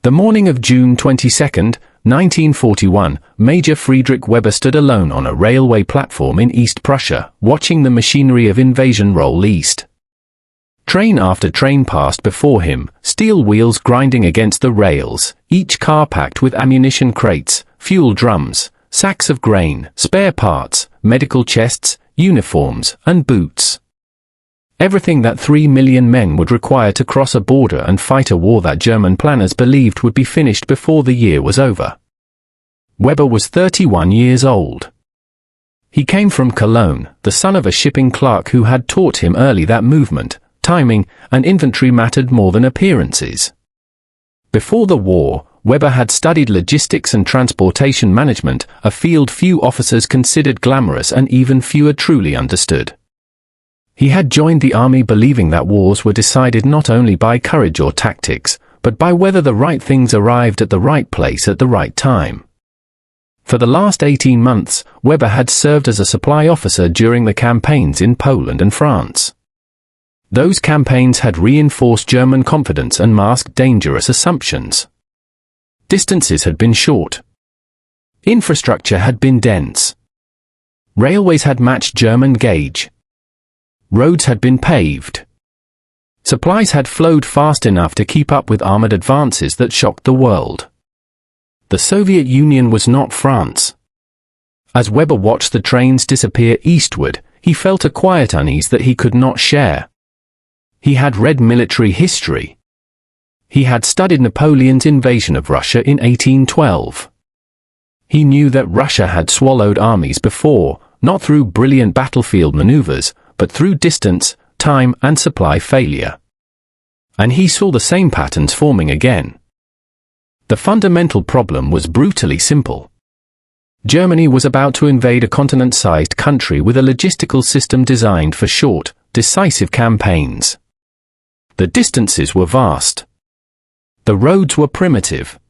The morning of June 22, 1941, Major Friedrich Weber stood alone on a railway platform in East Prussia, watching the machinery of invasion roll east. Train after train passed before him, steel wheels grinding against the rails, each car packed with ammunition crates, fuel drums, sacks of grain, spare parts, medical chests, uniforms, and boots. Everything that 3 million men would require to cross a border and fight a war that German planners believed would be finished before the year was over. Weber was 31 years old. He came from Cologne, the son of a shipping clerk who had taught him early that movement, timing, and infantry mattered more than appearances. Before the war, Weber had studied logistics and transportation management, a field few officers considered glamorous and even fewer truly understood. He had joined the army believing that wars were decided not only by courage or tactics, but by whether the right things arrived at the right place at the right time. For the last 18 months, Weber had served as a supply officer during the campaigns in Poland and France. Those campaigns had reinforced German confidence and masked dangerous assumptions. Distances had been short. Infrastructure had been dense. Railways had matched German gauge. Roads had been paved. Supplies had flowed fast enough to keep up with armored advances that shocked the world. The Soviet Union was not France. As Weber watched the trains disappear eastward, he felt a quiet unease that he could not share. He had read military history. He had studied Napoleon's invasion of Russia in 1812. He knew that Russia had swallowed armies before, not through brilliant battlefield maneuvers, but through distance, time, and supply failure. And he saw the same patterns forming again. The fundamental problem was brutally simple. Germany was about to invade a continent-sized country with a logistical system designed for short, decisive campaigns. The distances were vast. The roads were primitive.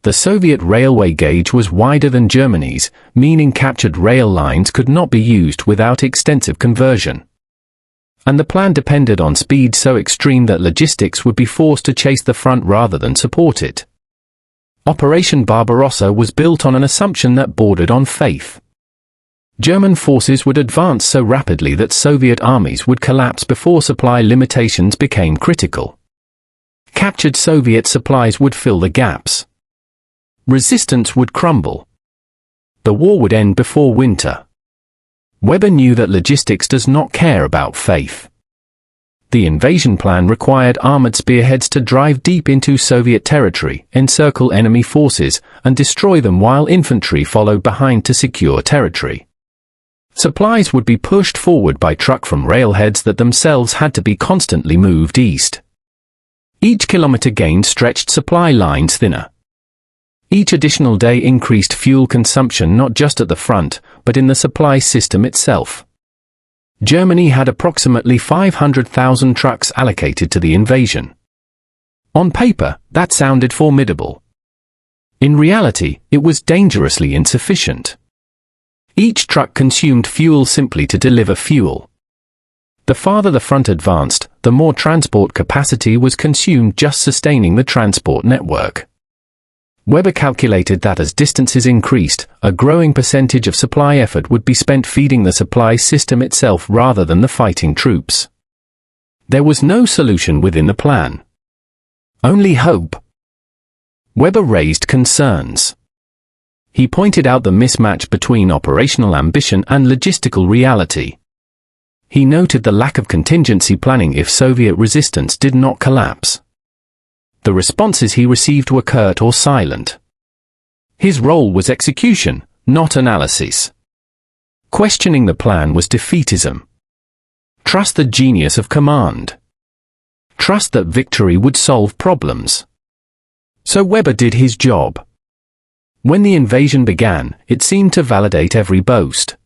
The Soviet railway gauge was wider than Germany's, meaning captured rail lines could not be used without extensive conversion. And the plan depended on speed so extreme that logistics would be forced to chase the front rather than support it. Operation Barbarossa was built on an assumption that bordered on faith. German forces would advance so rapidly that Soviet armies would collapse before supply limitations became critical. Captured Soviet supplies would fill the gaps. Resistance would crumble. The war would end before winter. Weber knew that logistics does not care about faith. The invasion plan required armored spearheads to drive deep into Soviet territory, encircle enemy forces, and destroy them while infantry followed behind to secure territory. Supplies would be pushed forward by truck from railheads that themselves had to be constantly moved east. Each kilometer gained stretched supply lines thinner. Each additional day increased fuel consumption not just at the front, but in the supply system itself. Germany had approximately 500,000 trucks allocated to the invasion. On paper, that sounded formidable. In reality, it was dangerously insufficient. Each truck consumed fuel simply to deliver fuel. The farther the front advanced, the more transport capacity was consumed just sustaining the transport network. Weber calculated that as distances increased, a growing percentage of supply effort would be spent feeding the supply system itself rather than the fighting troops. There was no solution within the plan. Only hope. Weber raised concerns. He pointed out the mismatch between operational ambition and logistical reality. He noted the lack of contingency planning if Soviet resistance did not collapse. The responses he received were curt or silent. His role was execution, not analysis. Questioning the plan was defeatism. Trust the genius of command. Trust that victory would solve problems. So Weber did his job. When the invasion began, it seemed to validate every boast.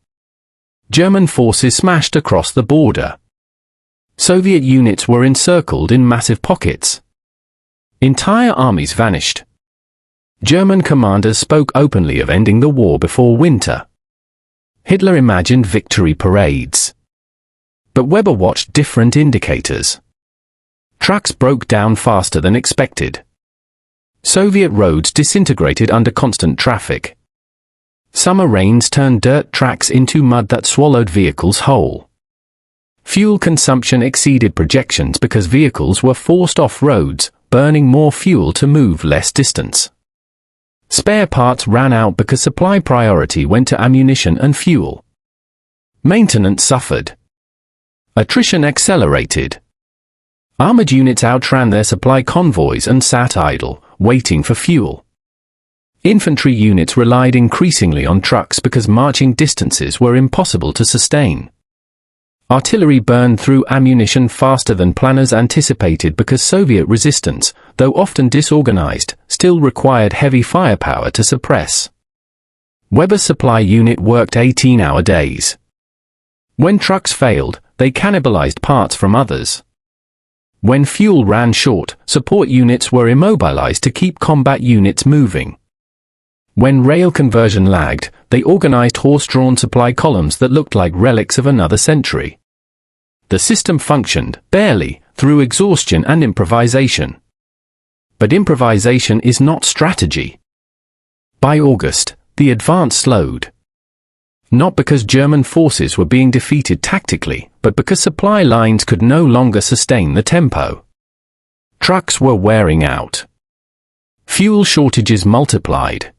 German forces smashed across the border. Soviet units were encircled in massive pockets. Entire armies vanished. German commanders spoke openly of ending the war before winter. Hitler imagined victory parades. But Weber watched different indicators. Trucks broke down faster than expected. Soviet roads disintegrated under constant traffic. Summer rains turned dirt tracks into mud that swallowed vehicles whole. Fuel consumption exceeded projections because vehicles were forced off roads, burning more fuel to move less distance. Spare parts ran out because supply priority went to ammunition and fuel. Maintenance suffered. Attrition accelerated. Armored units outran their supply convoys and sat idle, waiting for fuel. Infantry units relied increasingly on trucks because marching distances were impossible to sustain. Artillery burned through ammunition faster than planners anticipated because Soviet resistance, though often disorganized, still required heavy firepower to suppress. Weber's supply unit worked 18-hour days. When trucks failed, they cannibalized parts from others. When fuel ran short, support units were immobilized to keep combat units moving. When rail conversion lagged, they organized horse-drawn supply columns that looked like relics of another century. The system functioned, barely, through exhaustion and improvisation. But improvisation is not strategy. By August, the advance slowed. Not because German forces were being defeated tactically, but because supply lines could no longer sustain the tempo. Trucks were wearing out. Fuel shortages multiplied.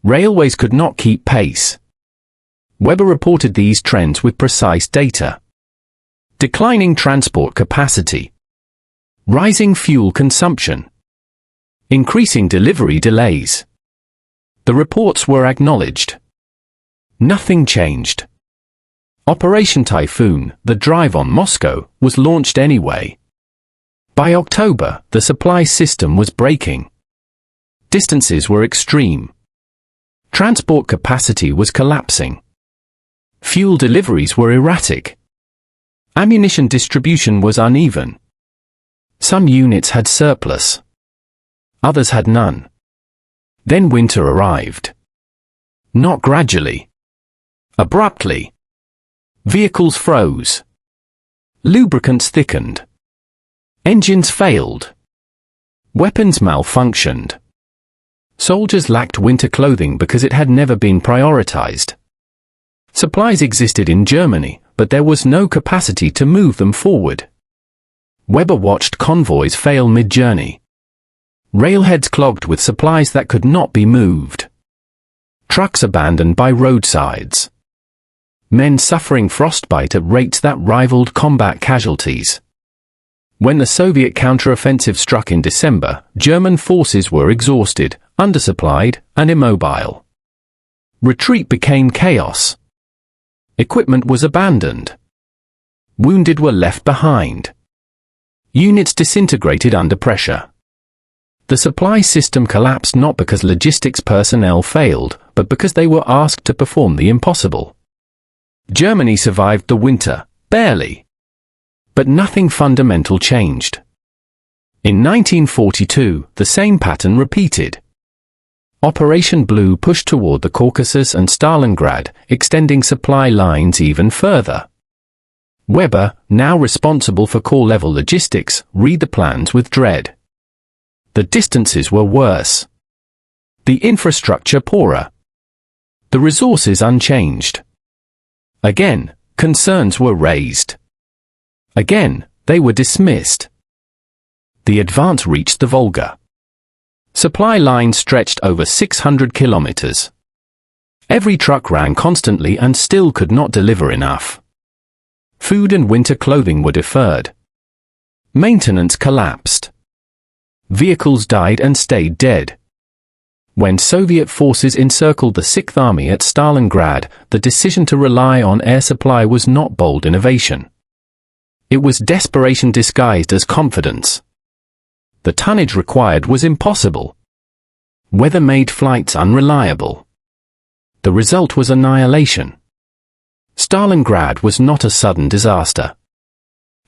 Railways could not keep pace. Weber reported these trends with precise data. Declining transport capacity. Rising fuel consumption. Increasing delivery delays. The reports were acknowledged. Nothing changed. Operation Typhoon, the drive on Moscow, was launched anyway. By October, the supply system was breaking. Distances were extreme. Transport capacity was collapsing. Fuel deliveries were erratic. Ammunition distribution was uneven. Some units had surplus. Others had none. Then winter arrived. Not gradually. Abruptly. Vehicles froze. Lubricants thickened. Engines failed. Weapons malfunctioned. Soldiers lacked winter clothing because it had never been prioritized. Supplies existed in Germany, but there was no capacity to move them forward. Weber watched convoys fail mid-journey. Railheads clogged with supplies that could not be moved. Trucks abandoned by roadsides. Men suffering frostbite at rates that rivaled combat casualties. When the Soviet counteroffensive struck in December, German forces were exhausted, undersupplied, and immobile. Retreat became chaos. Equipment was abandoned. Wounded were left behind. Units disintegrated under pressure. The supply system collapsed not because logistics personnel failed, but because they were asked to perform the impossible. Germany survived the winter, barely. But nothing fundamental changed. In 1942, the same pattern repeated. Operation Blue pushed toward the Caucasus and Stalingrad, extending supply lines even further. Weber, now responsible for corps-level logistics, read the plans with dread. The distances were worse. The infrastructure poorer. The resources unchanged. Again, concerns were raised. Again, they were dismissed. The advance reached the Volga. Supply lines stretched over 600 kilometers. Every truck ran constantly and still could not deliver enough. Food and winter clothing were deferred. Maintenance collapsed. Vehicles died and stayed dead. When Soviet forces encircled the Sixth Army at Stalingrad, the decision to rely on air supply was not bold innovation. It was desperation disguised as confidence. The tonnage required was impossible. Weather made flights unreliable. The result was annihilation. Stalingrad was not a sudden disaster.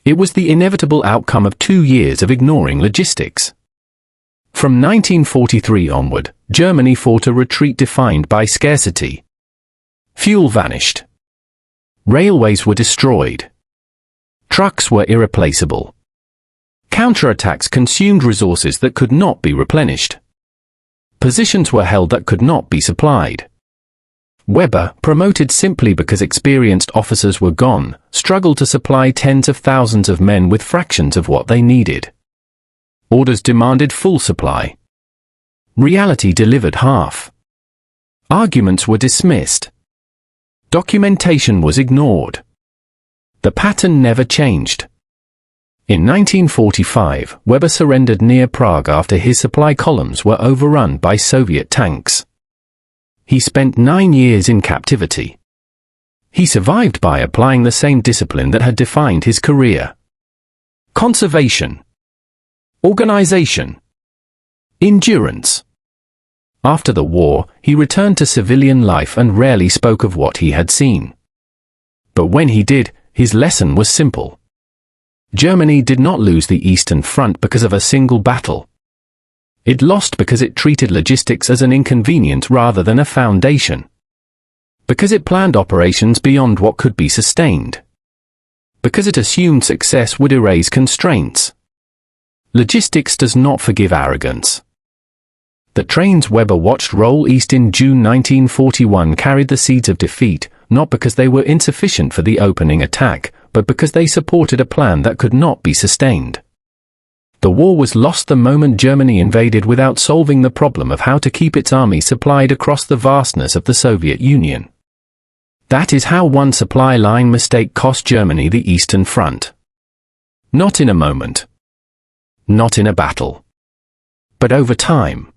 It was the inevitable outcome of 2 years of ignoring logistics. From 1943 onward, Germany fought a retreat defined by scarcity. Fuel vanished. Railways were destroyed. Trucks were irreplaceable. Counterattacks consumed resources that could not be replenished. Positions were held that could not be supplied. Weber, promoted simply because experienced officers were gone, struggled to supply tens of thousands of men with fractions of what they needed. Orders demanded full supply. Reality delivered half. Arguments were dismissed. Documentation was ignored. The pattern never changed. In 1945, Weber surrendered near Prague after his supply columns were overrun by Soviet tanks. He spent 9 years in captivity. He survived by applying the same discipline that had defined his career. Conservation. Organization. Endurance. After the war, he returned to civilian life and rarely spoke of what he had seen. But when he did, his lesson was simple. Germany did not lose the Eastern Front because of a single battle. It lost because it treated logistics as an inconvenience rather than a foundation. Because it planned operations beyond what could be sustained. Because it assumed success would erase constraints. Logistics does not forgive arrogance. The trains Weber watched roll east in June 1941 carried the seeds of defeat, not because they were insufficient for the opening attack, but because they supported a plan that could not be sustained. The war was lost the moment Germany invaded without solving the problem of how to keep its army supplied across the vastness of the Soviet Union. That is how one supply line mistake cost Germany the Eastern Front. Not in a moment. Not in a battle. But over time.